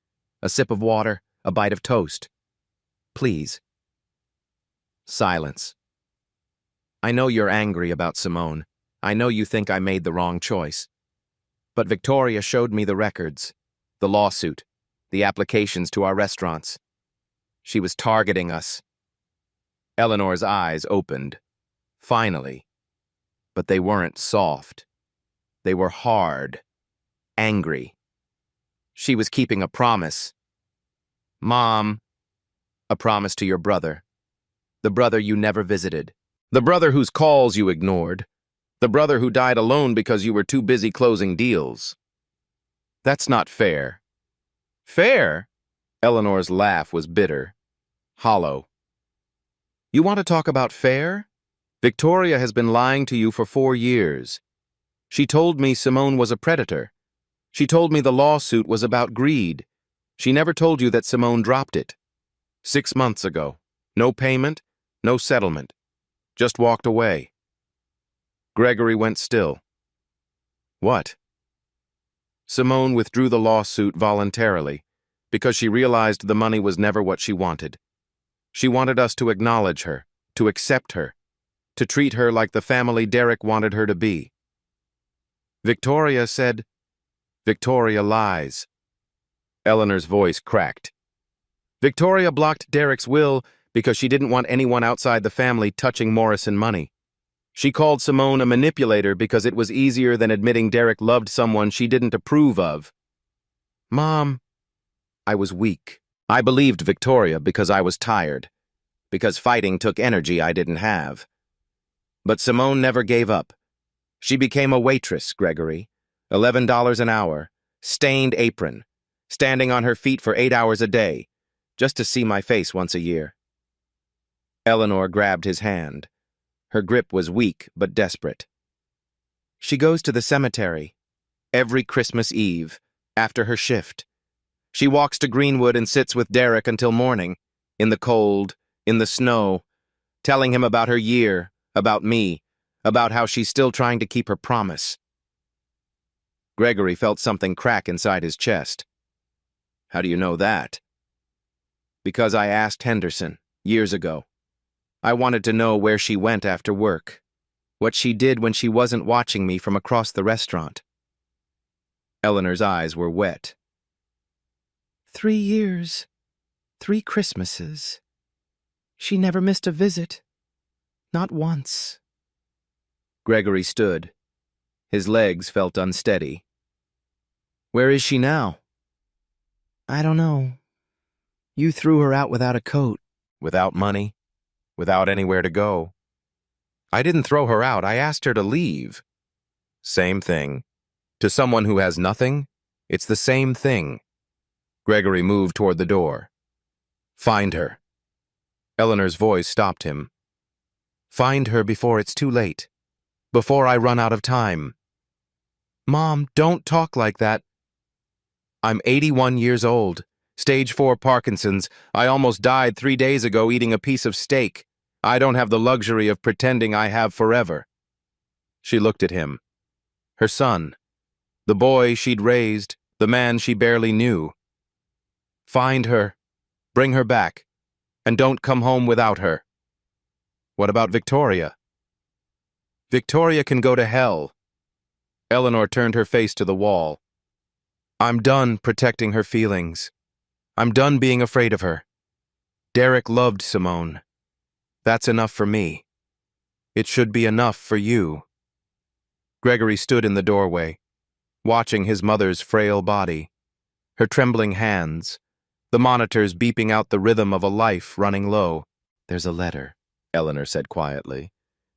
A sip of water, a bite of toast. Please. Silence. I know you're angry about Simone. I know you think I made the wrong choice. But Victoria showed me the records, the lawsuit, the applications to our restaurants. She was targeting us. Eleanor's eyes opened. Finally. But they weren't soft. They were hard. Angry. She was keeping a promise. Mom. A promise to your brother. The brother you never visited. The brother whose calls you ignored. The brother who died alone because you were too busy closing deals. That's not fair. Fair? Eleanor's laugh was bitter, hollow. You want to talk about fair? Victoria has been lying to you for 4 years. She told me Simone was a predator. She told me the lawsuit was about greed. She never told you that Simone dropped it. 6 months ago. No payment, no settlement. Just walked away. Gregory went still. What? Simone withdrew the lawsuit voluntarily because she realized the money was never what she wanted. She wanted us to acknowledge her, to accept her, to treat her like the family Derek wanted her to be. Victoria said, "Victoria lies." Eleanor's voice cracked. Victoria blocked Derek's will because she didn't want anyone outside the family touching Morrison money. She called Simone a manipulator because it was easier than admitting Derek loved someone she didn't approve of. Mom, I was weak. I believed Victoria because I was tired, because fighting took energy I didn't have. But Simone never gave up. She became a waitress, Gregory, $11 an hour, stained apron, standing on her feet for 8 hours a day, just to see my face once a year. Eleanor grabbed his hand. Her grip was weak but desperate. She goes to the cemetery every Christmas Eve, after her shift. She walks to Greenwood and sits with Derek until morning, in the cold, in the snow, telling him about her year, about me, about how she's still trying to keep her promise. Gregory felt something crack inside his chest. How do you know that? Because I asked Henderson, years ago. I wanted to know where she went after work, what she did when she wasn't watching me from across the restaurant. Eleanor's eyes were wet. 3 years, 3 Christmases. She never missed a visit. Not once. Gregory stood. His legs felt unsteady. Where is she now? I don't know. You threw her out without a coat. Without money? Without anywhere to go? I didn't throw her out. I asked her to leave. Same thing. To someone who has nothing, it's the same thing. Gregory moved toward the door. Find her. Eleanor's voice stopped him. Find her before it's too late. Before I run out of time. Mom, don't talk like that. I'm 81 years old. Stage 4 Parkinson's. I almost died 3 days ago eating a piece of steak. I don't have the luxury of pretending I have forever. She looked at him. Her son. The boy she'd raised. The man she barely knew. Find her. Bring her back. And don't come home without her. What about Victoria? Victoria can go to hell. Eleanor turned her face to the wall. I'm done protecting her feelings. I'm done being afraid of her. Derek loved Simone. That's enough for me. It should be enough for you. Gregory stood in the doorway, watching his mother's frail body, her trembling hands, the monitors beeping out the rhythm of a life running low. There's a letter, Eleanor said quietly.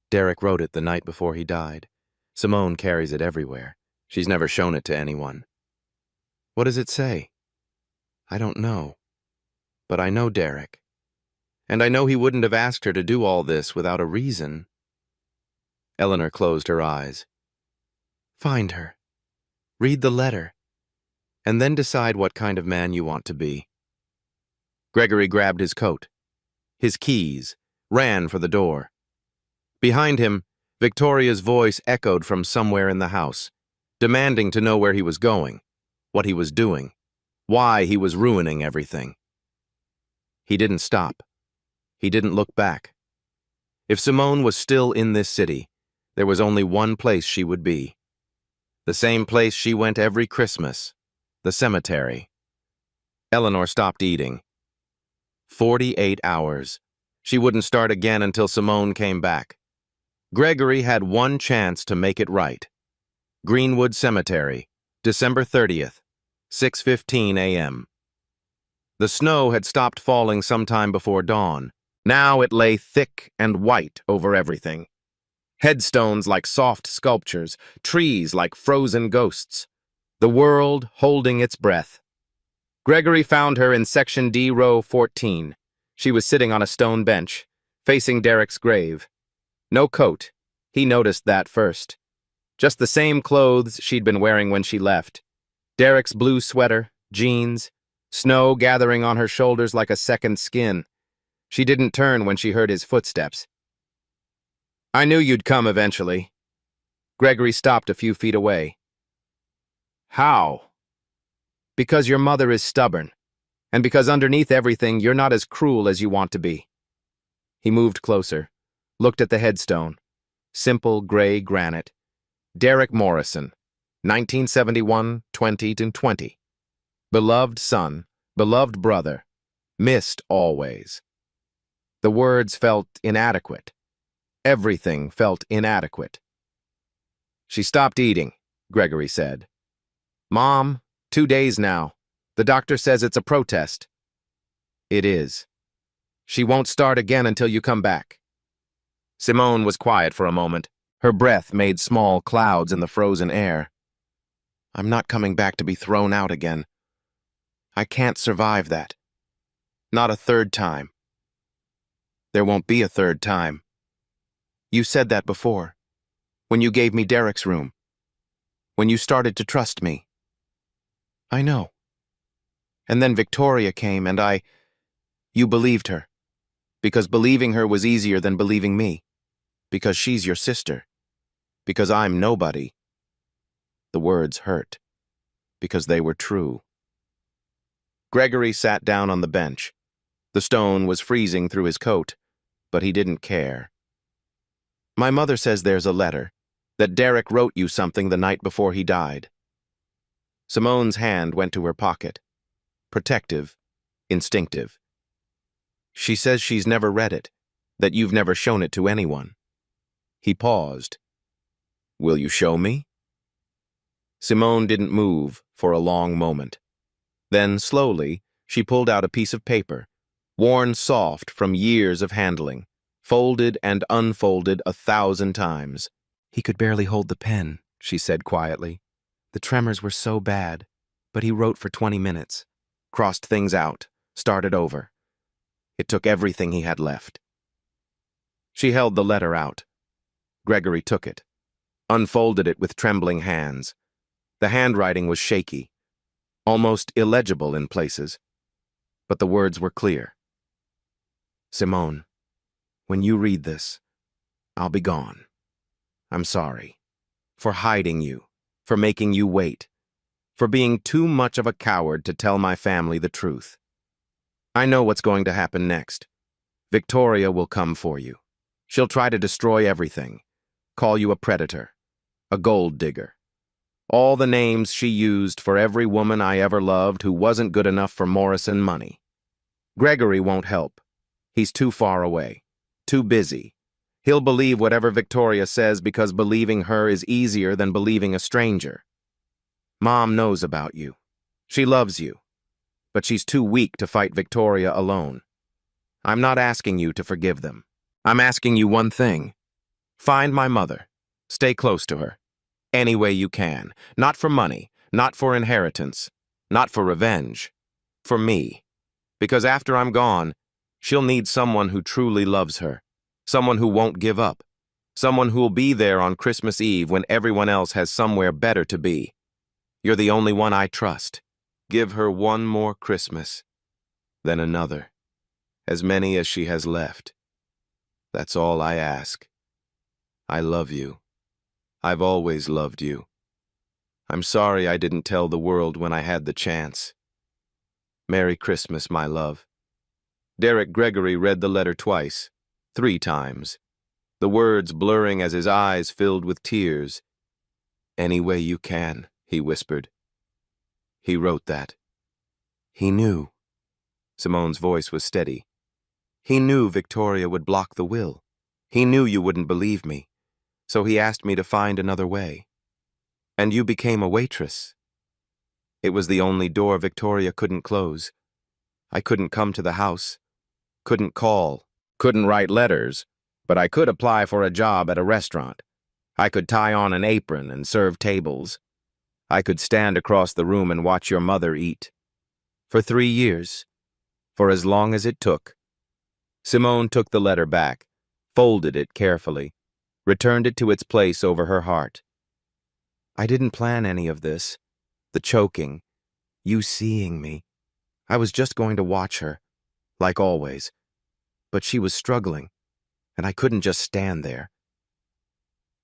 Derek wrote it the night before he died. Simone carries it everywhere. She's never shown it to anyone. What does it say? I don't know. But I know Derek. And I know he wouldn't have asked her to do all this without a reason. Eleanor closed her eyes. Find her. Read the letter. And then decide what kind of man you want to be. Gregory grabbed his coat, his keys, ran for the door. Behind him, Victoria's voice echoed from somewhere in the house, demanding to know where he was going, what he was doing, why he was ruining everything. He didn't stop. He didn't look back. If Simone was still in this city, there was only one place she would be. The same place she went every Christmas, the cemetery. Eleanor stopped eating. 48 hours. She wouldn't start again until Simone came back. Gregory had one chance to make it right. Greenwood Cemetery, December 30th, 6:15 a.m. The snow had stopped falling sometime before dawn. Now it lay thick and white over everything. Headstones like soft sculptures, trees like frozen ghosts. The world holding its breath. Gregory found her in Section D, Row 14. She was sitting on a stone bench, facing Derek's grave. No coat. He noticed that first. Just the same clothes she'd been wearing when she left. Derek's blue sweater, jeans, snow gathering on her shoulders like a second skin. She didn't turn when she heard his footsteps. I knew you'd come eventually. Gregory stopped a few feet away. How? Because your mother is stubborn, and because underneath everything you're not as cruel as you want to be. He moved closer, looked at the headstone. Simple gray granite. Derek Morrison, 1971, 20-20. Beloved son, beloved brother, missed always. The words felt inadequate. Everything felt inadequate. She stopped eating, Gregory said. Mom, 2 days now. The doctor says it's a protest. It is. She won't start again until you come back. Simone was quiet for a moment. Her breath made small clouds in the frozen air. I'm not coming back to be thrown out again. I can't survive that. Not a third time. There won't be a third time. You said that before, when you gave me Derek's room, when you started to trust me. I know. And then Victoria came and you believed her, because believing her was easier than believing me, because she's your sister, because I'm nobody. The words hurt, because they were true. Gregory sat down on the bench. The stone was freezing through his coat, but he didn't care. My mother says there's a letter, that Derek wrote you something the night before he died. Simone's hand went to her pocket. Protective, instinctive. She says she's never read it, that you've never shown it to anyone. He paused. Will you show me? Simone didn't move for a long moment. Then, slowly, she pulled out a piece of paper, worn soft from years of handling, folded and unfolded 1,000 times. He could barely hold the pen, she said quietly. The tremors were so bad, but he wrote for 20 minutes, crossed things out, started over. It took everything he had left. She held the letter out. Gregory took it, unfolded it with trembling hands. The handwriting was shaky, almost illegible in places, but the words were clear. Simone, when you read this, I'll be gone. I'm sorry. For hiding you, for making you wait, for being too much of a coward to tell my family the truth. I know what's going to happen next. Victoria will come for you. She'll try to destroy everything, call you a predator, a gold digger. All the names she used for every woman I ever loved who wasn't good enough for Morrison money. Gregory won't help. He's too far away, too busy. He'll believe whatever Victoria says because believing her is easier than believing a stranger. Mom knows about you. She loves you. But she's too weak to fight Victoria alone. I'm not asking you to forgive them. I'm asking you one thing. Find my mother. Stay close to her. Any way you can. Not for money, not for inheritance, not for revenge. For me. Because after I'm gone, she'll need someone who truly loves her. Someone who won't give up. Someone who'll be there on Christmas Eve when everyone else has somewhere better to be. You're the only one I trust. Give her one more Christmas, then another. As many as she has left. That's all I ask. I love you. I've always loved you. I'm sorry I didn't tell the world when I had the chance. Merry Christmas, my love. Derek Gregory read the letter twice, 3 times, the words blurring as his eyes filled with tears. Any way you can, he whispered. He wrote that. He knew. Simone's voice was steady. He knew Victoria would block the will. He knew you wouldn't believe me, so he asked me to find another way. And you became a waitress. It was the only door Victoria couldn't close. I couldn't come to the house, couldn't call, couldn't write letters, but I could apply for a job at a restaurant. I could tie on an apron and serve tables. I could stand across the room and watch your mother eat. For 3 years, for as long as it took. Simone took the letter back, folded it carefully, returned it to its place over her heart. I didn't plan any of this. The choking, you seeing me. I was just going to watch her, like always. But she was struggling, and I couldn't just stand there.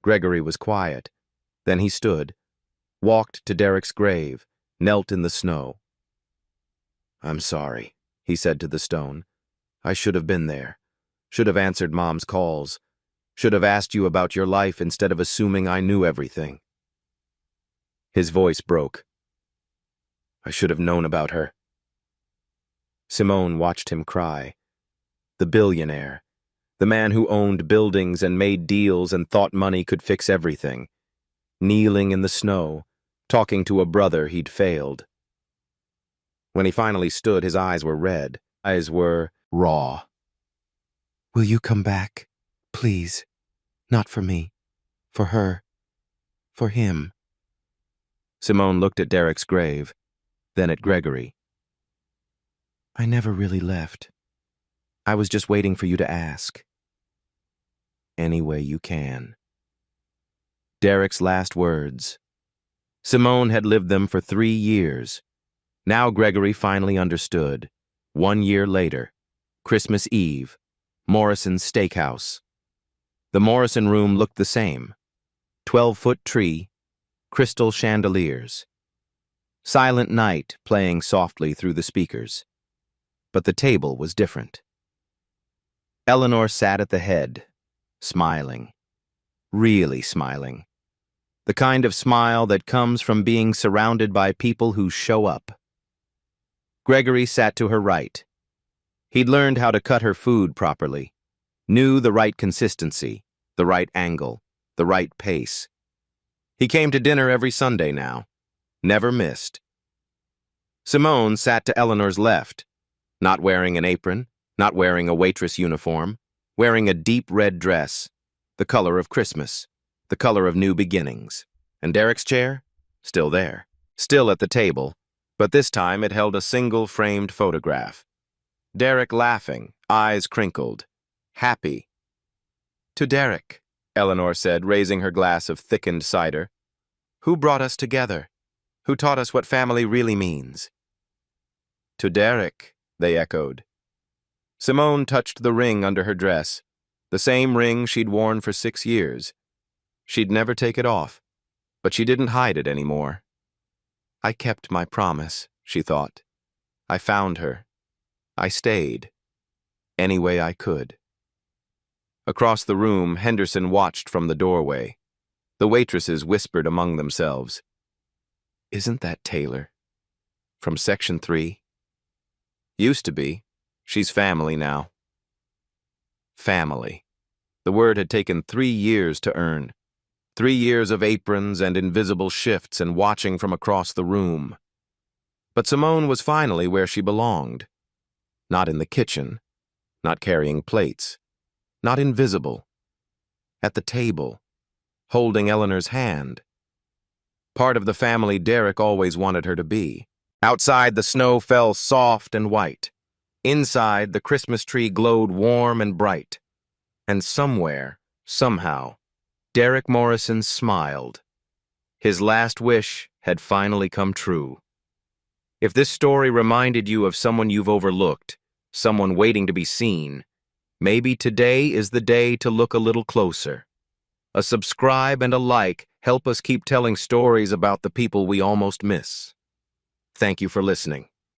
Gregory was quiet. Then he stood, walked to Derek's grave, knelt in the snow. I'm sorry, he said to the stone. I should have been there, should have answered Mom's calls, Should have asked you about your life instead of assuming I knew everything." His voice broke. "I should have known about her." Simone watched him cry. The billionaire. The man who owned buildings and made deals and thought money could fix everything. Kneeling in the snow, talking to a brother he'd failed. When he finally stood, his eyes were red. Eyes were raw. "Will you come back? Please. Not for me. For her. For him." Simone looked at Derek's grave, then at Gregory. "I never really left. I was just waiting for you to ask. Any way you can." Derek's last words. Simone had lived them for 3 years. Now Gregory finally understood. 1 year later, Christmas Eve, Morrison's Steakhouse. The Morrison room looked the same. 12-foot tree, crystal chandeliers. Silent Night playing softly through the speakers. But the table was different. Eleanor sat at the head, smiling. Really smiling. The kind of smile that comes from being surrounded by people who show up. Gregory sat to her right. He'd learned how to cut her food properly, knew the right consistency, the right angle, the right pace. He came to dinner every Sunday now, never missed. Simone sat to Eleanor's left, not wearing an apron, not wearing a waitress uniform, wearing a deep red dress, the color of Christmas, the color of new beginnings. And Derek's chair? Still there, still at the table, but this time it held a single framed photograph. Derek laughing, eyes crinkled, happy. "To Derek," Eleanor said, raising her glass of thickened cider. "Who brought us together? Who taught us what family really means?" "To Derek," they echoed. Simone touched the ring under her dress, the same ring she'd worn for 6 years. She'd never take it off, but she didn't hide it anymore. "I kept my promise," she thought. "I found her. I stayed. Any way I could." Across the room, Henderson watched from the doorway. The waitresses whispered among themselves. "Isn't that Taylor? From Section 3? Used to be. She's family now." Family. The word had taken 3 years to earn. 3 years of aprons and invisible shifts and watching from across the room. But Simone was finally where she belonged. Not in the kitchen, not carrying plates, not invisible. At the table, holding Eleanor's hand. Part of the family Derek always wanted her to be. Outside, the snow fell soft and white. Inside, the Christmas tree glowed warm and bright. And somewhere, somehow, Derek Morrison smiled. His last wish had finally come true. If this story reminded you of someone you've overlooked, someone waiting to be seen, maybe today is the day to look a little closer. A subscribe and a like help us keep telling stories about the people we almost miss. Thank you for listening.